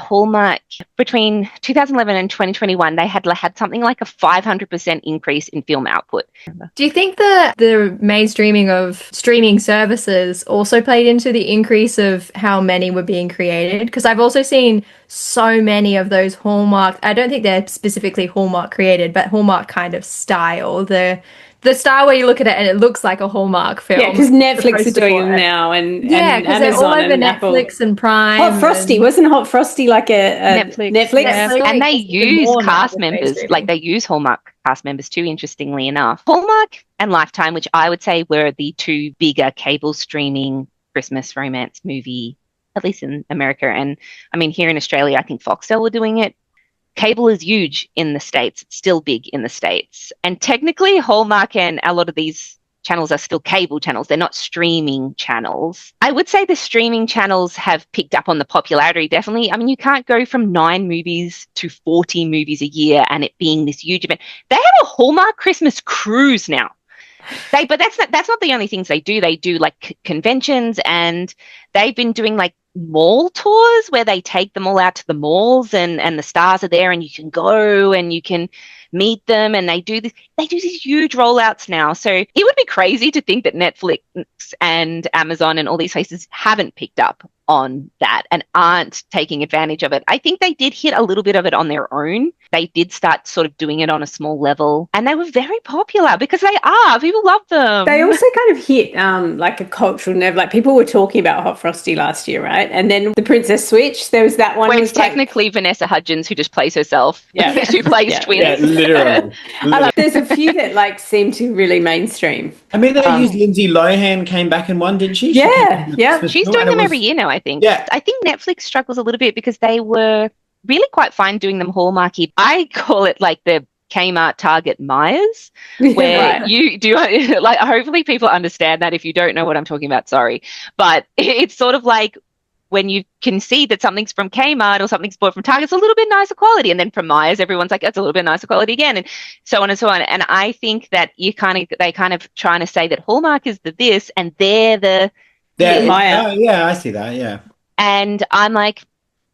Hallmark between 2011 and 2021, they had something like a 500% increase in film output. Do you think that the mainstreaming of streaming services also played into the increase of how many were being created? Because I've also seen so many of those Hallmark, I don't think they're specifically Hallmark created, but Hallmark kind of style. The style where you look at it and it looks like a Hallmark film. Yeah, because Netflix are doing them now, and because they're all Amazon over and Netflix Apple. and Prime. Hot Frosty, wasn't Hot Frosty like a Netflix? Yeah. And they use cast members, like they use Hallmark cast members too, interestingly enough. Hallmark and Lifetime, which I would say were the two bigger cable streaming Christmas romance movie, at least in America. And I mean, here in Australia, I think Foxtel were doing it. Cable is huge in the States. It's still big in the States. And technically, Hallmark and a lot of these channels are still cable channels. They're not streaming channels. I would say the streaming channels have picked up on the popularity, definitely. I mean, you can't go from 9 movies to 40 movies a year and it being this huge event. They have a Hallmark Christmas cruise now. But that's not the only things they do. They do like conventions, and they've been doing like mall tours where they take them all out to the malls, and the stars are there and you can go and you can meet them, and they do these huge rollouts now. So it would be crazy to think that Netflix and Amazon and all these places haven't picked up on that and aren't taking advantage of it. I think they did hit a little bit of it on their own. They did start sort of doing it on a small level, and they were very popular because they are. People love them. They also kind of hit like a cultural nerve. Like people were talking about Hot Frosty last year, right? And then the Princess Switch, there was that one. Where it's technically Vanessa Hudgens who just plays herself. Yeah. Who plays twins. Yeah, literally. There's a few that like seem to really mainstream. I mean, they used Lindsay Lohan came back and won, didn't she? Yeah. She's doing them every year now, I think. Yeah. I think Netflix struggles a little bit because they were really quite fine doing them Hallmarky. I call it like the Kmart, Target, Myers, where you do like. Hopefully, people understand that. If you don't know what I'm talking about, sorry, but it's sort of like when you can see that something's from Kmart or something's bought from Target, it's a little bit nicer quality, and then from Myers, everyone's like, it's a little bit nicer quality again, and so on and so on. And I think that they kind of trying to say that Hallmark is the this, and they're the Maya. Yeah, I see that. Yeah, and I'm like,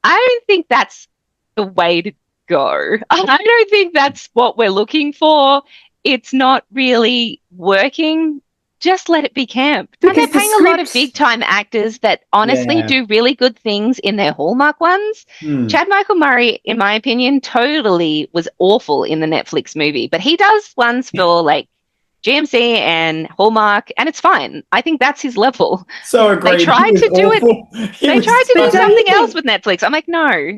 I don't think that's the way to go. I don't think that's what we're looking for. It's not really working. Just let it be camp. And they're paying a lot of big time actors that honestly do really good things in their Hallmark ones. Chad Michael Murray, in my opinion, totally was awful in the Netflix movie, but he does ones for like GMC and Hallmark, and it's fine. I think that's his level. So agreed. They tried to do it. They tried to do something else with Netflix. I'm like, no.